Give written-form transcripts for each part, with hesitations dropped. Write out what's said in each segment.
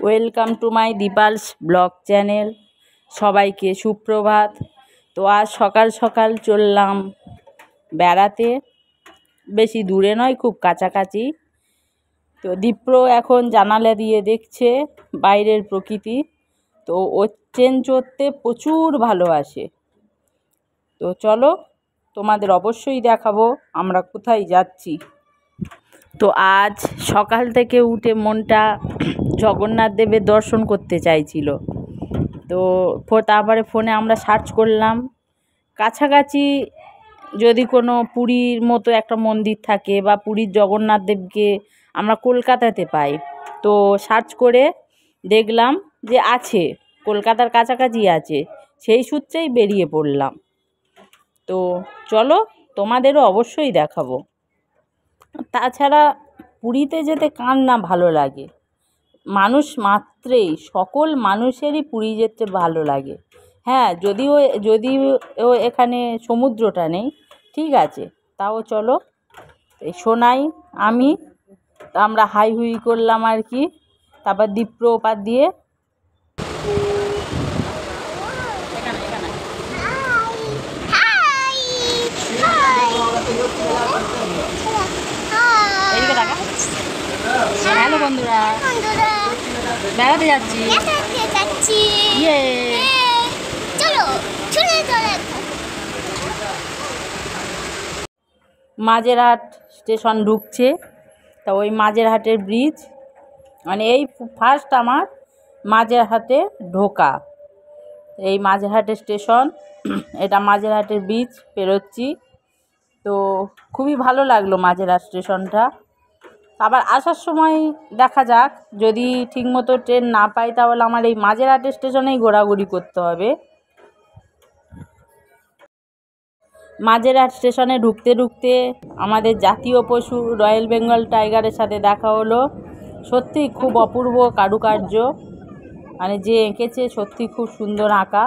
Welcome to my Dipal's blog channel. সবাইকে সুপ্রভাত। তো আজ সকাল সকাল চললাম বেড়াতে, বেশি দূরে নয়, খুব কাছাকাছি। তো দীপ্র এখন জানালা দিয়ে দেখছে বাইরের প্রকৃতি। তো ও ট্রেন চড়তে প্রচুর ভালোবাসে। তো চলো, তোমাদের অবশ্যই দেখাবো আমরা কোথায় যাচ্ছি। তো আজ সকাল থেকে উঠে মনটা জগন্নাথ দেবের দর্শন করতে চাইছিল। তো তারপরে ফোনে আমরা সার্চ করলাম কাছাকাছি যদি কোনো পুরীর মতো একটা মন্দির থাকে বা পুরীর জগন্নাথ দেবকে আমরা কলকাতাতে পাই। তো সার্চ করে দেখলাম যে আছে, কলকাতার কাছাকাছি আছে। সেই সূত্রেই বেরিয়ে পড়লাম। তো চলো, তোমাদেরও অবশ্যই দেখাবো। তাছাড়া পুরীতে যেতে কার না ভালো লাগে? মানুষ মাত্রেই সকল মানুষেরই পুরী যেতে ভালো লাগে। হ্যাঁ, যদিও এখানে সমুদ্রটা নেই, ঠিক আছে, তাও চলো। এই সোনাই আমরা হাই হুই করলাম আর কি। তারপর দীপ্র ওপার দিয়ে হ্যালো বন্ধুরা, বেড়াতে যাচ্ছি। ইয়ে মাঝেরহাট স্টেশন ঢুকছে। তা ওই মাঝেরহাটের ব্রিজ, মানে এই ফার্স্ট আমার মাঝেরহাটে ঢোকা। এই মাঝেরহাটের স্টেশন, এটা মাঝেরহাটের ব্রিজ পেরোচ্ছি। তো খুবই ভালো লাগলো মাঝেরহাট স্টেশনটা। আবার আসার সময় দেখা যাক, যদি ঠিকমতো ট্রেন না পাই তাহলে আমার এই মাঝেরহাটের স্টেশনেই ঘোরাঘুরি করতে হবে। মাঝেরহাট স্টেশনে ঢুকতে ঢুকতে আমাদের জাতীয় পশু রয়্যাল বেঙ্গল টাইগারের সাথে দেখা হলো। সত্যি খুব অপূর্ব কারুকার্য, মানে যে এঁকেছে সত্যি খুব সুন্দর আঁকা।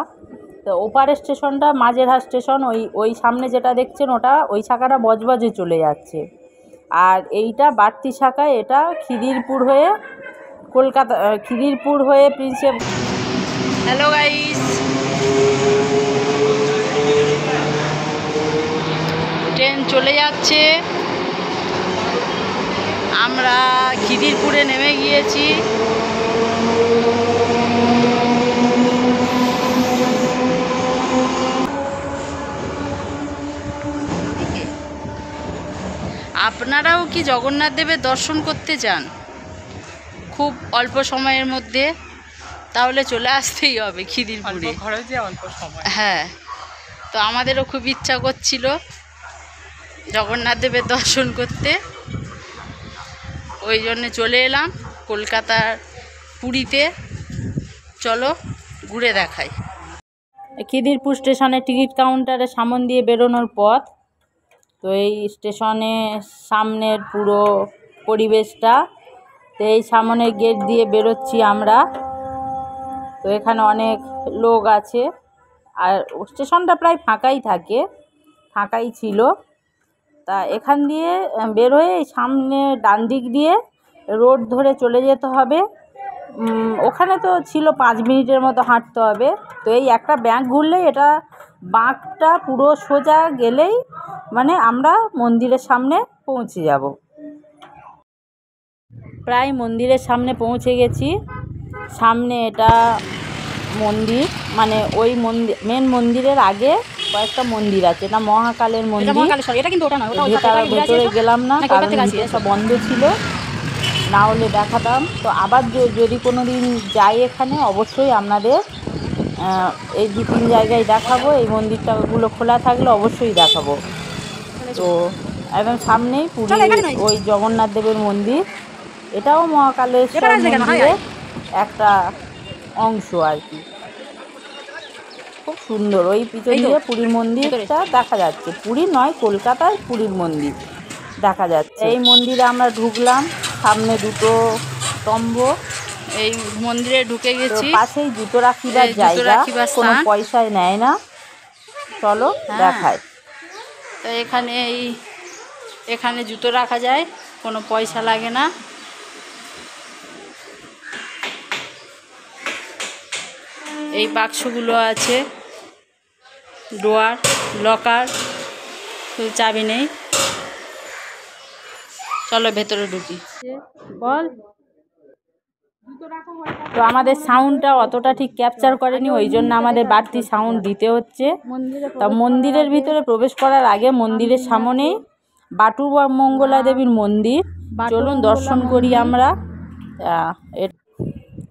তো ওপারের স্টেশনটা মাঝেরহাট স্টেশন, ওই সামনে যেটা দেখছেন ওটা, ওই শাখাটা বজবজে চলে যাচ্ছে। আর এইটা বাড়তি শাখায়, এটা খিদিরপুর হয়ে কলকাতা, খিদিরপুর হয়ে প্রিন্সেপ। হ্যালো গাইস, ট্রেন চলে যাচ্ছে। আমরা খিদিরপুরে নেমে গিয়েছি। আপনারাও কি জগন্নাথ দেবের দর্শন করতে চান খুব অল্প সময়ের মধ্যে? তাহলে চলে আসতেই হবে খিদিরপুরে। হ্যাঁ, তো আমাদেরও খুব ইচ্ছা করছিল জগন্নাথ দেবের দর্শন করতে, ওই জন্যে চলে এলাম কলকাতার পুরীতে। চলো ঘুরে দেখাই। খিদিরপুর স্টেশনের টিকিট কাউন্টারের সামনে দিয়ে বেরোনোর পথ। তো এই স্টেশনের সামনের পুরো পরিবেশটা, তো এই সামনের গেট দিয়ে বেরোচ্ছি আমরা। তো এখানে অনেক লোক আছে, আর স্টেশনটা প্রায় ফাঁকাই থাকে, ফাঁকাই ছিল। তা এখান দিয়ে বের হয়ে সামনে ডান দিক দিয়ে রোড ধরে চলে যেতে হবে। ওখানে তো ছিল 5 মিনিটের মতো হাঁটতে হবে। তো এই একটা ব্যাঙ্ক ঘুরলেই, এটা বাঁকটা পুরো সোজা গেলেই মানে আমরা মন্দিরের সামনে পৌঁছে যাব। প্রায় মন্দিরের সামনে পৌঁছে গেছি। সামনে এটা মন্দির, মানে ওই মন্দির, মেন মন্দিরের আগে কয়েকটা মন্দির আছে। এটা মহাকালের মন্দির। ভেতরে গেলাম না, কারণ সব বন্ধ ছিল, না হলে দেখাতাম। তো আবার যদি কোনো দিন যাই এখানে, অবশ্যই আপনাদের এই 2-3 জায়গায় দেখাবো। এই মন্দিরটাগুলো খোলা থাকলে অবশ্যই দেখাবো। তো একদম সামনেই পুরী ওই জগন্নাথ দেবের মন্দির, এটাও মহাকালেশ্বর মন্দিরের একটা অংশ আর কি। খুব সুন্দর, ওই পিছন দিয়ে পুরীর মন্দিরটা দেখা যাচ্ছে। পুরী নয়, কলকাতার পুরীর মন্দির দেখা যাচ্ছে। এই মন্দিরে আমরা ঢুকলাম, সামনে দুটো স্তম্ভ। এই মন্দিরে ঢুকে গেছি। পাশেই জুতো রাখিবার জায়গা, কোনো পয়সায় নেয় না। চলো দেখায়। তো এখানে জুতো রাখা যায়, কোনো পয়সা লাগে না। এই বাক্সগুলো আছে, ডোয়ার, লকার, শুধু চাবি নেই। চলো ভেতরে ঢুকি। বল। তো আমাদের সাউন্ডটা অতটা ঠিক ক্যাপচার করেনি, ওই জন্য আমাদের বাড়তি সাউন্ড দিতে হচ্ছে। তা মন্দিরের ভিতরে প্রবেশ করার আগে মন্দিরের সামনেই বাটু মঙ্গলা দেবীর মন্দির, চলুন দর্শন করি আমরা।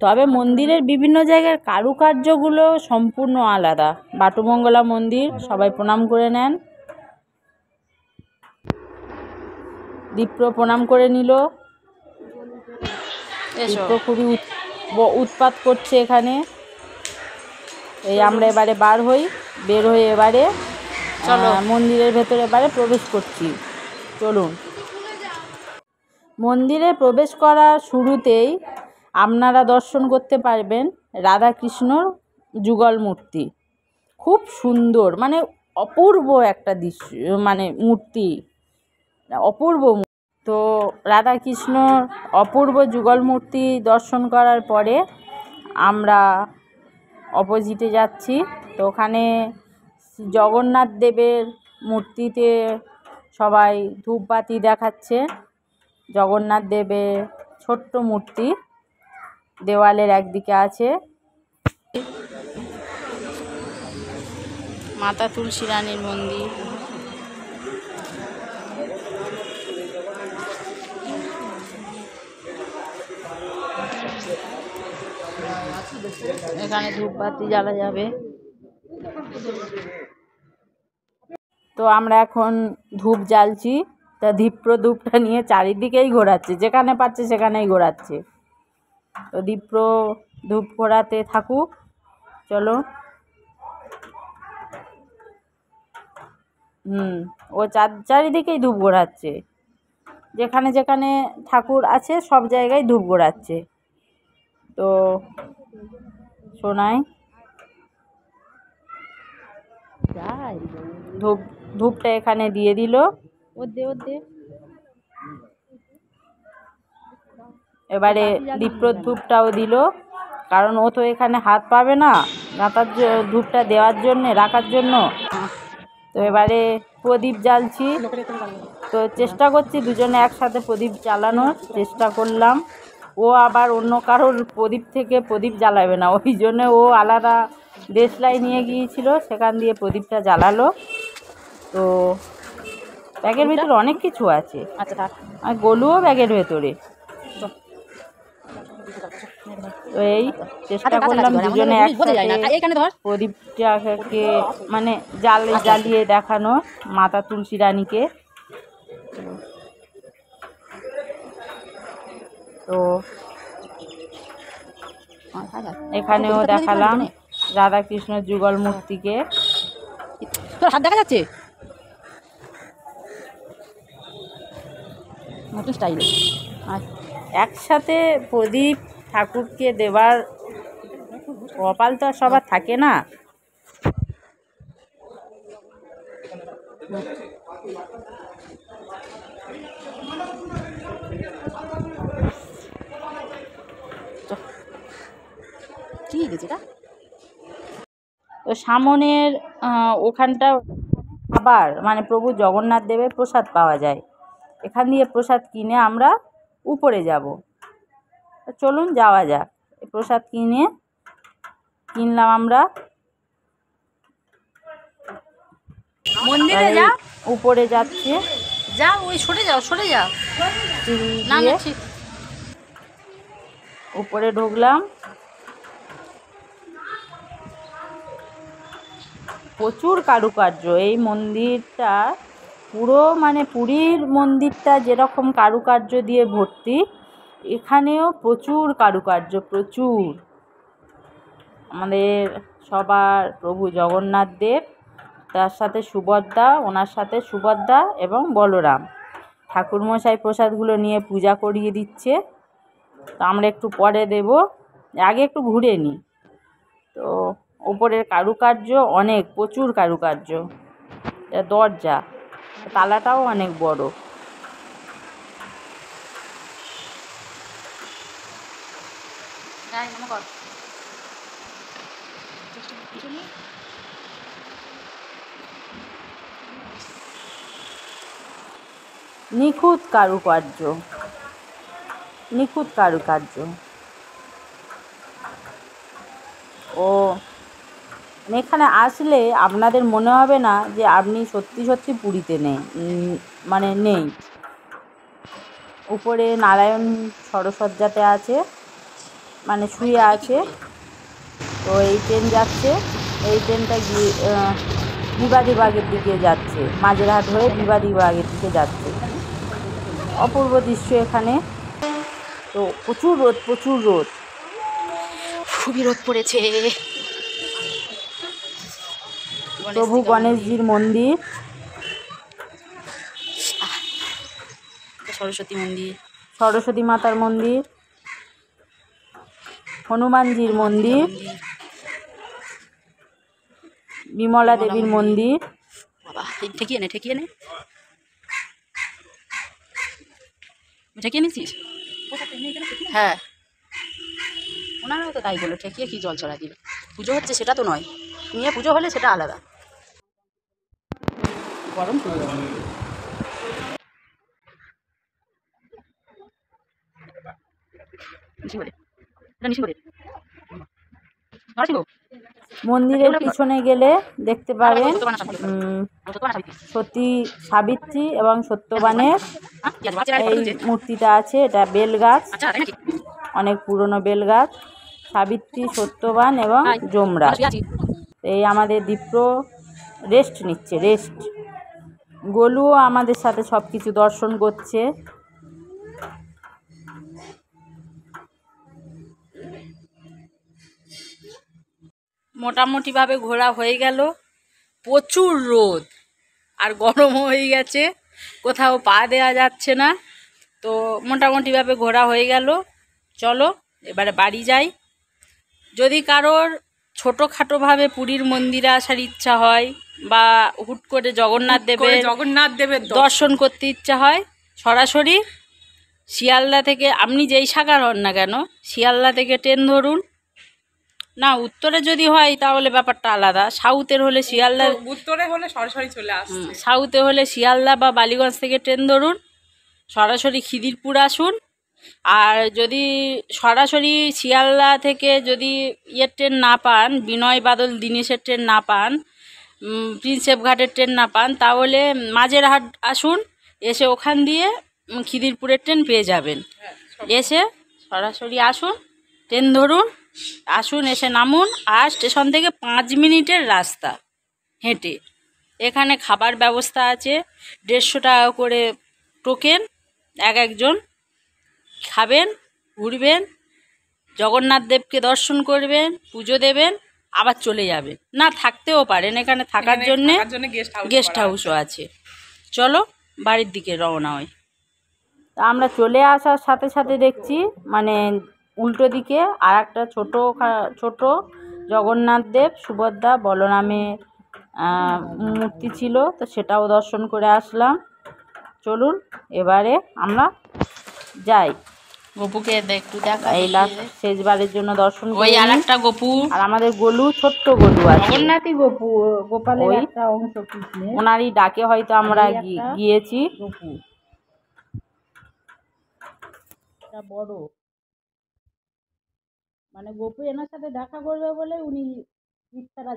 তবে মন্দিরের বিভিন্ন জায়গার কারুকার্যগুলো সম্পূর্ণ আলাদা। বাটুমঙ্গলা মন্দির, সবাই প্রণাম করে নেন। দীপ্র প্রণাম করে নিল। দীপ্র খুবই উৎপাত করছে এখানে। এই আমরা এবারে বের হয়ে এবারে মন্দিরের ভেতরে এবারে প্রবেশ করছি। চলুন। মন্দিরে প্রবেশ করার শুরুতেই আপনারা দর্শন করতে পারবেন রাধাকৃষ্ণর যুগল মূর্তি। খুব সুন্দর, মানে অপূর্ব একটা দৃশ্য, মানে মূর্তি অপূর্ব। তো রাধাকৃষ্ণর অপূর্ব যুগল মূর্তি দর্শন করার পরে আমরা অপোজিটে যাচ্ছি। তো ওখানে জগন্নাথ দেবের মূর্তিতে সবাই ধূপবাতি দেখাচ্ছে। জগন্নাথ দেবের ছোট্ট মূর্তি দেওয়ালের একদিকে আছে। মাতা তুলসী রানীর মন্দির। এখানে ধূপবাতি জ্বালা যাবে। তো আমরা এখন ধূপ জ্বালছি। তা দীপ্র ধূপটা নিয়ে চারিদিকেই ঘোরাচ্ছে, যেখানে পাচ্ছে সেখানেই ঘোরাচ্ছে। তো দীপ্র ধূপ ঘোরাতে থাকুক। চলো। ও চারিদিকেই ধূপ ঘোরাচ্ছে, যেখানে যেখানে ঠাকুর আছে সব জায়গায় ধূপ ঘোরাচ্ছে। তো শোনাই ধূপটা এখানে দিয়ে দিল। এবারে দীপ্রর ধূপটাও দিল, কারণ ও তো এখানে হাত পাবে না গাঁথার ধূপটা দেওয়ার জন্যে, রাখার জন্য। তো এবারে প্রদীপ জ্বালছি। তো চেষ্টা করছি দুজনে একসাথে প্রদীপ জ্বালানোর চেষ্টা করলাম। ও আবার অন্য কারোর প্রদীপ থেকে প্রদীপ জ্বালাবে না, ওই জন্য ও আলাদা দেশলাই নিয়ে গিয়েছিল, সেখান দিয়ে প্রদীপটা জ্বালালো। তো ব্যাগের ভিতরে অনেক কিছু আছে। আচ্ছা, আর গলুও ব্যাগের ভেতরে। তো এই চেষ্টা করলাম দুজনে একসাথে প্রদীপটাকে মানে জ্বালিয়ে দেখানো মাতা তুলসী রানীকে। তো এখানেও দেখালাম রাধাকৃষ্ণের যুগল মূর্তিকে। তোর হাত দেখা যাচ্ছে নতুন স্টাইলে। একসাথে প্রদীপ ঠাকুরকে দেবার কপাল তো আর সবার থাকে না। তো সামনের ওখানটা আবার মানে প্রভু জগন্নাথ দেবের প্রসাদ পাওয়া যায়। এখান দিয়ে প্রসাদ কিনে আমরা উপরে যাব। চলুন যাওয়া যাক। প্রসাদ কিনলাম আমরা। মন্দিরে যা, উপরে যাচ্ছে। যা, ওই সরে যাও। উপরে ঢুকলাম। প্রচুর কারুকার্য এই মন্দিরটা, পুরো মানে পুরীর মন্দিরটা যেরকম কারুকার্য দিয়ে ভর্তি, এখানেও প্রচুর কারুকার্য, প্রচুর। আমাদের সবার প্রভু জগন্নাথ দেব, তার সাথে সুভদ্রা, ওনার সাথে সুভদ্রা এবং বলরাম ঠাকুরমশাই প্রসাদগুলো নিয়ে পূজা করিয়ে দিচ্ছে। তো আমরা একটু পরে দেব, আগে একটু ঘুরে নিই। তো উপরের কারুকার্য অনেক, প্রচুর কারুকার্য। দরজা, তালাটাও অনেক বড়। নিখুঁত কারুকার্য, নিখুঁত কারুকার্য। ও এখানে আসলে আপনাদের মনে হবে না যে আপনি সত্যি সত্যি পুরীতে নেই, মানে নেই। উপরে নারায়ণ সরসজ্জাতে আছে, মানে শুয়ে আছে। তো এই ট্রেন যাচ্ছে, এই ট্রেনটা বিবাদীবাগের দিকে যাচ্ছে, মাঝেরহাট হয়ে বিবাদীবাগের দিকে যাচ্ছে। অপূর্ব দৃশ্য এখানে। তো প্রচুর রোদ, প্রচুর রোদ, খুবই রোদ পড়েছে। প্রভু গণেশজির মন্দির, সরস্বতী মন্দির, সরস্বতী মাতার মন্দির, হনুমানজির মন্দির, বিমলা দেবীর মন্দির। বাবা ঠেকিয়ে নে, ঠেকিয়ে নে, ঠেকিয়ে নিচ্ছিস? হ্যাঁ, ওনারাও তো তাই বলো, ঠেকিয়ে কি জল ছড়া দিল। পুজো হচ্ছে সেটা তো নয়, নিয়ে পুজো হলে সেটা আলাদা। গরম পুজো মন্দিরের পিছনে গেলে দেখতে পাবেন সতী সাবিত্রী এবং সত্যবানের এই মূর্তিটা আছে। এটা বেলগাছ, অনেক পুরনো বেলগাছ। সাবিত্রী, সত্যবান এবং যমরাজ। এই আমাদের দীপ্র রেস্ট নিচ্ছে, রেস্ট। গোলুও আমাদের সাথে সব কিছু দর্শন করছে। মোটামুটিভাবে ঘোরা হয়ে গেল। প্রচুর রোদ আর গরম হয়ে গেছে, কোথাও পা দেওয়া যাচ্ছে না। তো মোটামুটিভাবে ঘোরা হয়ে গেল। চলো এবারে বাড়ি যাই। যদি কারোর ছোটোখাটোভাবে পুরীর মন্দিরে আসার ইচ্ছা হয় বা হুট করে জগন্নাথ দেবের দর্শন করতে ইচ্ছা হয়, সরাসরি শিয়ালদা থেকে আপনি যেই শাখার হন না কেন, শিয়ালদা থেকে ট্রেন ধরুন। না, উত্তরে যদি হয় তাহলে ব্যাপারটা আলাদা। সাউথের হলে শিয়ালদা, উত্তরে হলে সরাসরি চলে আসছে। সাউথে হলে শিয়ালদা বা বালিগঞ্জ থেকে ট্রেন ধরুন, সরাসরি খিদিরপুর আসুন। আর যদি সরাসরি শিয়ালদা থেকে যদি ট্রেন না পান, বিনয় বাদল দীনেশের ট্রেন না পান, প্রিন্সেপ ঘাটের ট্রেন না পান, তাহলে মাঝেরহাট আসুন। এসে ওখান দিয়ে খিদিরপুরের ট্রেন পেয়ে যাবেন। এসে সরাসরি আসুন, ট্রেন ধরুন, আসুন, এসে নামুন। আর স্টেশন থেকে 5 মিনিটের রাস্তা হেঁটে। এখানে খাবার ব্যবস্থা আছে, 150 টাকা করে টোকেন। একজন খাবেন, ঘুরবেন, জগন্নাথ দেবকে দর্শন করবেন, পুজো দেবেন, আবার চলে যাবেন। না, থাকতেও পারেন, এখানে থাকার জন্যে গেস্ট হাউসও আছে। চলো বাড়ির দিকে রওনা হয়। আমরা চলে আসার সাথে সাথে দেখছি মানে উল্টো দিকে আর একটা ছোট জগন্নাথ দেব, সুভদ্রা, বলরামের মূর্তি ছিল। তো সেটাও দর্শন করে আসলাম। চলুন এবারে আমরা যাই। গপুকে একটু দেখা, এই লাস্ট শেষবারের জন্য দর্শন ওই করি। আর একটা গপু, আর আমাদের গোলু, ছোট্ট গোলু আছে, জগন্নাথী গপু, গোপালের একটা অংশ। ওনারই ডাকে হয়তো আমরা গিয়েছি। গপু বড় মানে গপু এনার সাথে দেখা করবে বলে উনি ইচ্ছাটা।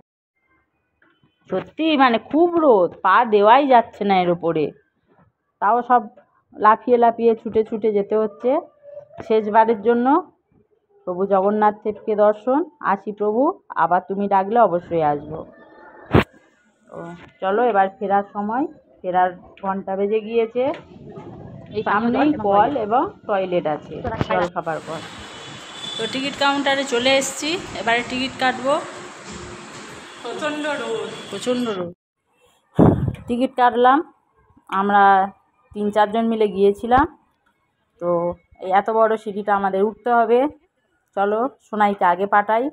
সত্যি মানে খুব রোদ, পা দেওয়াই যাচ্ছে না এর উপরে। তাও সব লাফিয়ে লাফিয়ে ছুটে ছুটে যেতে হচ্ছে শেষবারের জন্য। প্রভু জগন্নাথ দেবকে দর্শন। আসি প্রভু, আবার তুমি ডাকলে অবশ্যই আসবো। তো চলো এবার ফেরার সময়, ফেরার ঘন্টা বেজে গিয়েছে। সামনেই কল এবং টয়লেট আছে, জল খাবার পর। তো টিকিট কাউন্টারে চলে এসেছি, এবারে টিকিট কাটবো। প্রচন্ড রোদ, প্রচণ্ড রোদ। টিকিট কাটলাম, আমরা 3-4 জন মিলে গিয়েছিলাম। তো এই এত বড় সিঁড়িটা আমাদের উঠতে হবে। চলো সোনাইকে আগে পাঠাই,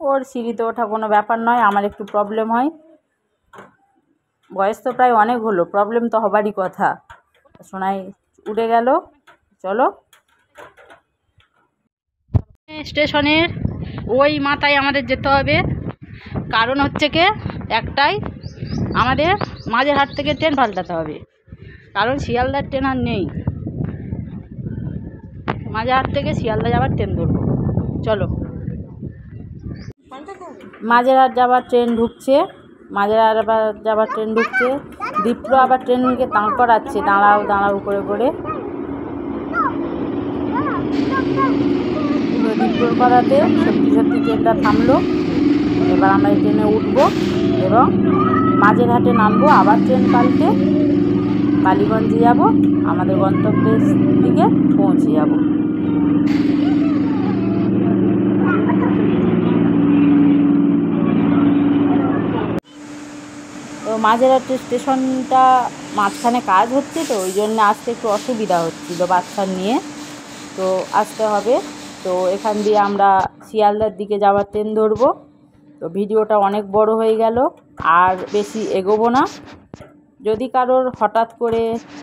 ওর সিঁড়িতে ওঠা কোনো ব্যাপার নয়। আমার একটু প্রবলেম হয়, বয়স তো প্রায় অনেক হলো, প্রবলেম তো হবারই কথা। সোনাই উঠে গেল। চলো। স্টেশনের ওই মাথায় আমাদের যেতে হবে। কারণ হচ্ছে কি একটাই, আমাদের মাঝেরহাট থেকে ট্রেন পাল্টাতে হবে, কারণ শিয়ালদার ট্রেন আর নেই। মাঝেরহাট থেকে শিয়ালদা যাওয়ার ট্রেন ধরবো। চলো। মাঝেরহাট যাবার ট্রেন ঢুকছে, মাঝেরহাট আবার যাবার ট্রেন ঢুকছে। দীপ্র আবার ট্রেনকে দাঁড় করাচ্ছে, দাঁড়াও দাঁড়াও করে করে। দীপ্রর করাতে সত্যি সত্যি ট্রেনটা থামলো। এবার আমরা এই ট্রেনে উঠবো এবং মাঝেরহাটে নামবো, আবার ট্রেন পাল্টে বালিগঞ্জে যাব, আমাদের গন্তব্যের দিকে পৌঁছে যাব। তো মাঝেরহাট স্টেশনটা মাঝখানে কাজ হচ্ছে, তো ওই জন্য আসতে একটু অসুবিধা হচ্ছিল বাচ্চা নিয়ে, তো আসতে হবে। তো এখান দিয়ে আমরা শিয়ালদার দিকে যাওয়ার ট্রেন ধরবো। তো ভিডিওটা অনেক বড় হয়ে গেল, আর বেশি এগোবো না। যদি কারোর হঠাৎ করে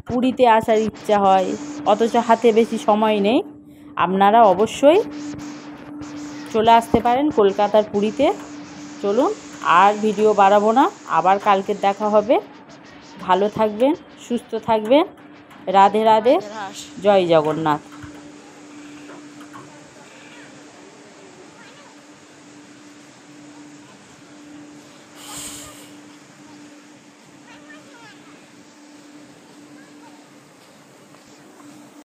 পুরীতে আসার ইচ্ছা হয়, অথচ হাতে বেশি সময় নেই, আপনারা অবশ্যই চলে আসতে পারেন কলকাতার পুরীতে। চলুন, আর ভিডিও বাড়াবো না, আবার কালকে দেখা হবে। ভালো থাকবেন, সুস্থ থাকবেন। রাধে রাধে, জয় জগন্নাথ।